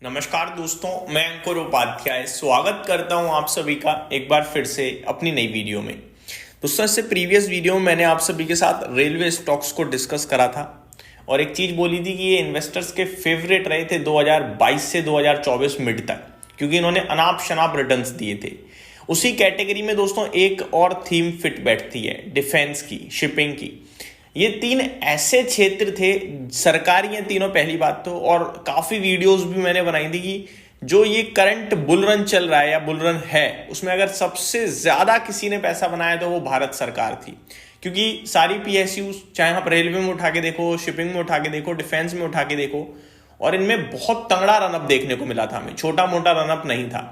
नमस्कार दोस्तों, मैं अंकुर उपाध्याय स्वागत करता हूं आप सभी का एक बार फिर से अपनी नई वीडियो में। दोस्तों, इससे प्रीवियस वीडियो में मैंने आप सभी के साथ रेलवे स्टॉक्स को डिस्कस करा था और एक चीज़ बोली थी कि ये इन्वेस्टर्स के फेवरेट रहे थे 2022 से 2024 मिड तक, क्योंकि इन्होंने अनाप शनाप रिटर्न्स दिए थे। उसी कैटेगरी में दोस्तों एक और थीम फिट बैठती है, डिफेंस की, शिपिंग की। ये तीन ऐसे क्षेत्र थे, सरकारी हैं तीनों पहली बात तो, और काफ़ी वीडियोस भी मैंने बनाई थी कि जो ये करंट बुल रन चल रहा है या बुल रन है, उसमें अगर सबसे ज़्यादा किसी ने पैसा बनाया तो वो भारत सरकार थी। क्योंकि सारी पीएसयूज, चाहे आप रेलवे में उठा के देखो, शिपिंग में उठा के देखो, डिफेंस में उठा के देखो, और इनमें बहुत तगड़ा रनअप देखने को मिला था हमें, छोटा मोटा रनअप नहीं था।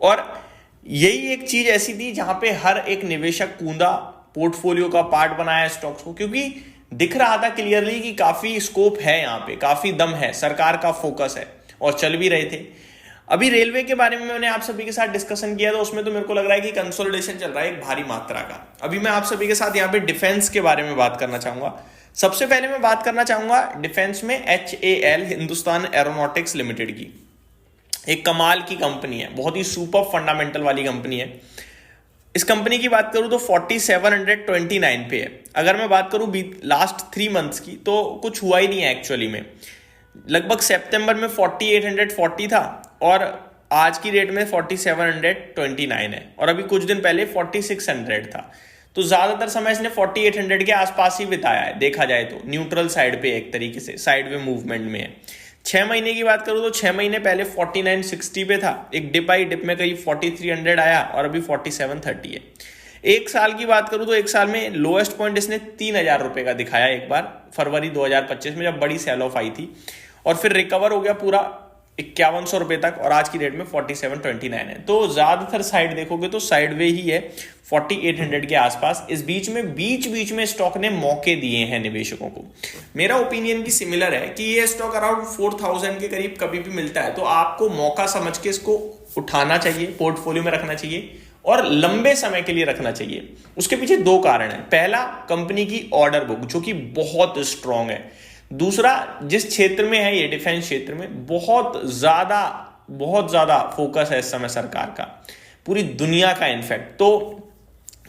और यही एक चीज़ ऐसी थी जहां पे हर एक निवेशक कूदा, पोर्टफोलियो का पार्ट बनाया स्टॉक्स को, क्योंकि दिख रहा था क्लियरली कि काफी स्कोप है, यहाँ पे काफी दम है, सरकार का फोकस है और चल भी रहे थे। अभी रेलवे के बारे में मैंने आप सभी के साथ डिस्कशन किया था, उसमें तो मेरे को लग रहा है कि कंसोलिडेशन चल रहा है एक भारी मात्रा का। अभी मैं आप सभी के साथ यहाँ पे डिफेंस के बारे में बात करना चाहूंगा। सबसे पहले मैं बात करना चाहूंगा डिफेंस में HAL, हिंदुस्तान एरोनॉटिक्स लिमिटेड की। एक कमाल की कंपनी है, बहुत ही सुपर फंडामेंटल वाली कंपनी है। इस कंपनी की बात करूं तो 4729 पे है। अगर मैं बात करूं लास्ट 3 मंथ्स की, तो कुछ हुआ ही नहीं है एक्चुअली में। लगभग सितंबर में 4840 था और आज की डेट में 4729 है, और अभी कुछ दिन पहले 4600 था। तो ज्यादातर समय इसने 4800 के आसपास ही बिताया है, देखा जाए तो न्यूट्रल साइड पे, एक तरीके से साइड वे मूवमेंट में है। 6 महीने की बात करूं तो 6 महीने पहले 4960 पे था, एक डिप आई, डिप में करीब 4300 आया और अभी 4730 है। एक साल की बात करूं तो एक साल में लोएस्ट पॉइंट इसने 3000 रुपए का दिखाया एक बार, फरवरी 2025 में, जब बड़ी सेल ऑफ आई थी, और फिर रिकवर हो गया पूरा 5100 रुपए तक, और आज की डेट में 4729 है। तो ज्यादातर साइड देखोगे तो साइड वे ही है, 4800 के आसपास। इस बीच में स्टॉक ने मौके दिए हैं निवेशकों को। मेरा ओपिनियन भी सिमिलर है कि ये स्टॉक अराउंड 4000 के करीब कभी भी मिलता है तो आपको मौका समझ के इसको उठाना चाहिए, पोर्टफोलियो में रखना चाहिए और लंबे समय के लिए रखना चाहिए। उसके पीछे 2 कारण है। पहला, कंपनी की ऑर्डर बुक जो कि बहुत स्ट्रांग है। दूसरा, जिस क्षेत्र में है ये, डिफेंस क्षेत्र में बहुत ज्यादा फोकस है इस समय सरकार का, पूरी दुनिया का इनफैक्ट। तो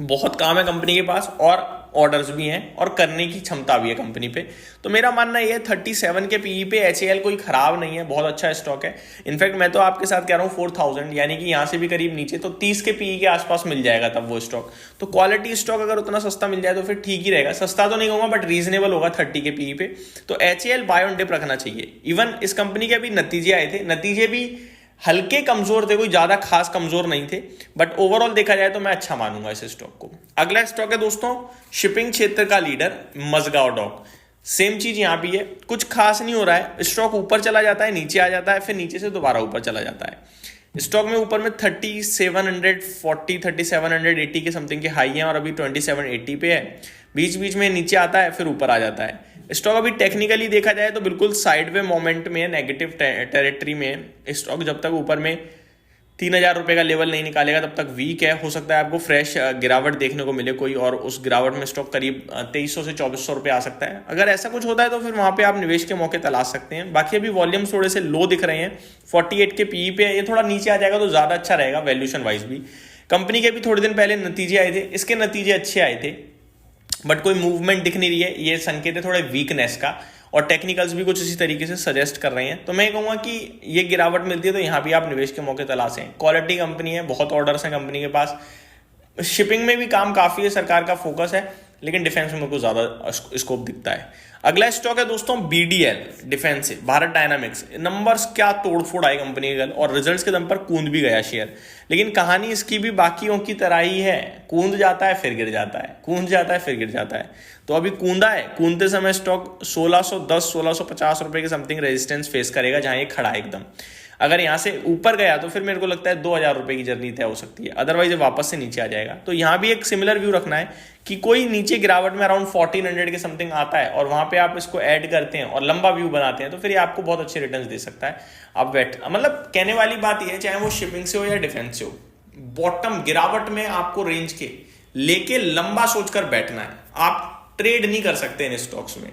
बहुत काम है कंपनी के पास और ऑर्डर्स भी हैं और करने की क्षमता भी है कंपनी पे। तो मेरा मानना यह है 37 के पीई पे HAL कोई खराब नहीं है, बहुत अच्छा स्टॉक है। इनफैक्ट मैं तो आपके साथ कह रहा हूँ 4000, यानी कि यहाँ से भी करीब नीचे, तो 30 के पीई के आसपास मिल जाएगा तब वो स्टॉक। तो क्वालिटी स्टॉक अगर उतना सस्ता मिल जाए तो फिर ठीक ही रहेगा। सस्ता तो नहीं होगा बट रीजनेबल होगा 30 के पीई पे। तो HAL बाय ऑन डिप रखना चाहिए। इवन इस कंपनी के अभी नतीजे आए थे, नतीजे भी हल्के कमजोर थे, कोई ज्यादा खास कमजोर नहीं थे, बट ओवरऑल देखा जाए तो मैं अच्छा मानूंगा इस स्टॉक को। अगला स्टॉक है दोस्तों शिपिंग क्षेत्र का लीडर मजगांव डॉक। सेम चीज यहां भी है, कुछ खास नहीं हो रहा है। स्टॉक ऊपर चला जाता है, नीचे आ जाता है, फिर नीचे से दोबारा ऊपर चला जाता है। स्टॉक में ऊपर में 3740 3780 के समथिंग के हाई है और अभी 2780 पे है। बीच बीच में नीचे आता है, फिर ऊपर आ जाता है। स्टॉक अभी टेक्निकली देखा जाए तो बिल्कुल साइडवे मोमेंट में है, नेगेटिव टेरिटरी में है स्टॉक। जब तक ऊपर में 3000 रुपए का लेवल नहीं निकालेगा तब तक वीक है। हो सकता है आपको फ्रेश गिरावट देखने को मिले कोई, और उस गिरावट में स्टॉक करीब 2300 से 2400 रुपए आ सकता है। अगर ऐसा कुछ होता है तो फिर वहां पे आप निवेश के मौके तलाश सकते हैं। बाकी अभी वॉल्यूम थोड़े से लो दिख रहे हैं, 48 के पीई पे, ये थोड़ा नीचे आ जाएगा तो ज्यादा अच्छा रहेगा वैल्यूएशन वाइज भी। कंपनी के भी थोड़े दिन पहले नतीजे आए थे, इसके नतीजे अच्छे आए थे बट कोई मूवमेंट दिख नहीं रही है, ये संकेत है थोड़े वीकनेस का, और टेक्निकल्स भी कुछ इसी तरीके से सजेस्ट कर रहे हैं। तो मैं कहूंगा कि ये गिरावट मिलती है तो यहाँ भी आप निवेश के मौके तलाशें। क्वालिटी कंपनी है, बहुत ऑर्डर्स हैं कंपनी के पास, शिपिंग में भी काम काफी है, सरकार का फोकस है, लेकिन डिफेंस में कुछ ज्यादा स्कोप दिखता है। अगला स्टॉक है दोस्तों BDL, डिफेंस से, भारत डायनामिक्स। नंबर्स क्या तोड़फोड़ आई कंपनी के कल, और रिजल्ट्स के दम पर कूद भी गया शेयर। लेकिन कहानी इसकी भी बाकियों की तरह ही है, कूद जाता है फिर गिर जाता है, कूद जाता है फिर गिर जाता है। तो अभी कूदा है, कूदते समय स्टॉक 1610 1650 रुपए के समथिंग रेजिस्टेंस फेस करेगा, जहां ये खड़ा है एकदम। अगर यहां से ऊपर गया तो फिर मेरे को लगता है 2000 रुपए की जर्नी तय हो सकती है, अदरवाइज वापस से नीचे आ जाएगा। तो यहां भी एक सिमिलर व्यू रखना है कि कोई नीचे गिरावट में अराउंड 1400 के समथिंग आता है और वहां पे आप इसको ऐड करते हैं और लंबा व्यू बनाते हैं तो फिर ये आपको बहुत अच्छे रिटर्न्स दे सकता है। आप मतलब कहने वाली बात यह है, चाहे वो शिपिंग से हो या डिफेंस से हो, बॉटम गिरावट में आपको रेंज के लेके लंबा सोचकर बैठना है। आप ट्रेड नहीं कर सकते इन स्टॉक्स में।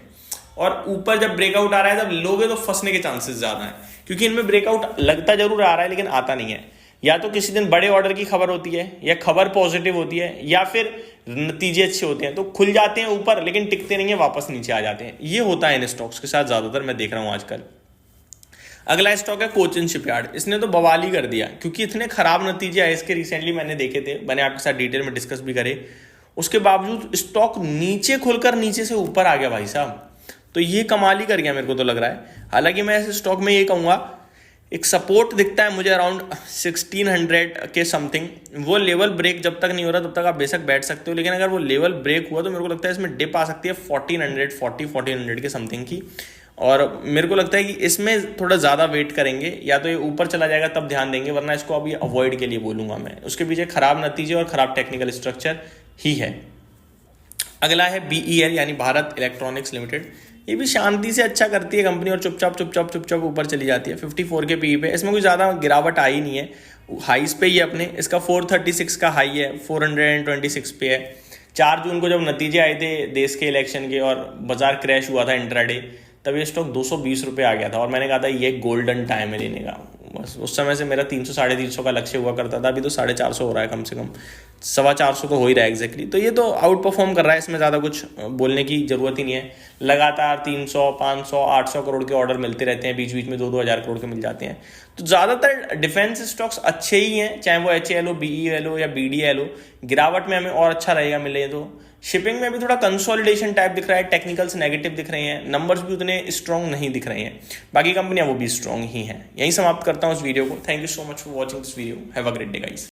और ऊपर जब ब्रेकआउट आ रहा है, जब लोगे तो फंसने के चांसेस ज्यादा हैं, क्योंकि इनमें ब्रेकआउट लगता जरूर आ रहा है लेकिन आता नहीं है। या तो किसी दिन बड़े ऑर्डर की खबर होती है, या खबर पॉजिटिव होती है, या फिर नतीजे अच्छे होते हैं तो खुल जाते हैं ऊपर, लेकिन टिकते नहीं है, वापस नीचे आ जाते हैं। ये होता है इन स्टॉक्स के साथ ज्यादातर, मैं देख रहा हूं आजकल। अगला स्टॉक है कोचिन शिपयार्ड। इसने तो बवाल ही कर दिया, क्योंकि इतने खराब नतीजे आए इसके, रिसेंटली मैंने देखे थे, मैंने आपके साथ डिटेल में डिस्कस भी करे। उसके बावजूद स्टॉक नीचे खुलकर नीचे से ऊपर आ गया भाई साहब, तो ये कमाल ही कर गया मेरे को तो लग रहा है। हालांकि मैं ऐसे स्टॉक में ये कहूंगा, एक सपोर्ट दिखता है मुझे अराउंड 1600 के समथिंग। वो लेवल ब्रेक जब तक नहीं हो रहा तब तक आप बेशक बैठ सकते हो, लेकिन अगर वो लेवल ब्रेक हुआ तो मेरे को लगता है इसमें डिप आ सकती है 1400 के समथिंग की। और मेरे को लगता है कि इसमें थोड़ा ज़्यादा वेट करेंगे, या तो ये ऊपर चला जाएगा तब ध्यान देंगे, वरना इसको अभी अवॉइड के लिए बोलूँगा मैं। उसके पीछे खराब नतीजे और खराब टेक्निकल स्ट्रक्चर ही है। अगला है BEL यानी भारत इलेक्ट्रॉनिक्स लिमिटेड। ये भी शांति से अच्छा करती है कंपनी और चुपचाप ऊपर चली जाती है 54 के PE पे। इसमें कोई ज़्यादा गिरावट आई नहीं है, हाईस पे ही अपने। इसका 436 का हाई है, 426 पे है। 4 जून को जब नतीजे आए थे देश के इलेक्शन के और बाजार क्रैश हुआ था इंट्राडे, तब ये स्टॉक 220 रुपये आ गया था, और मैंने कहा था ये गोल्डन टाइम है लेने का। बस उस समय से मेरा 300 350 का लक्ष्य हुआ करता था, अभी तो 450 हो रहा है, कम से कम 425 तो हो ही रहा है एग्जैक्टली। तो ये तो आउट परफॉर्म कर रहा है, इसमें ज़्यादा कुछ बोलने की जरूरत ही नहीं है। लगातार 300 500 800 करोड़ के ऑर्डर मिलते रहते हैं, बीच बीच में 2-2 हज़ार करोड़ के मिल जाते हैं। तो ज़्यादातर डिफेंस स्टॉक्स अच्छे ही हैं, चाहे वो HAL हो, BEL हो या BDL हो। गिरावट में हमें और अच्छा रहेगा मिले तो। शिपिंग में भी थोड़ा कंसोलिडेशन टाइप दिख रहा है, टेक्निकल्स नेगेटिव दिख रहे हैं, नंबर्स भी उतने स्ट्रॉन्ग नहीं दिख रहे हैं। बाकी कंपनियां वो भी स्ट्रॉन्ग ही हैं। यही समाप्त करता हूं इस वीडियो को। Thank you so much for watching this video. Have a great day guys.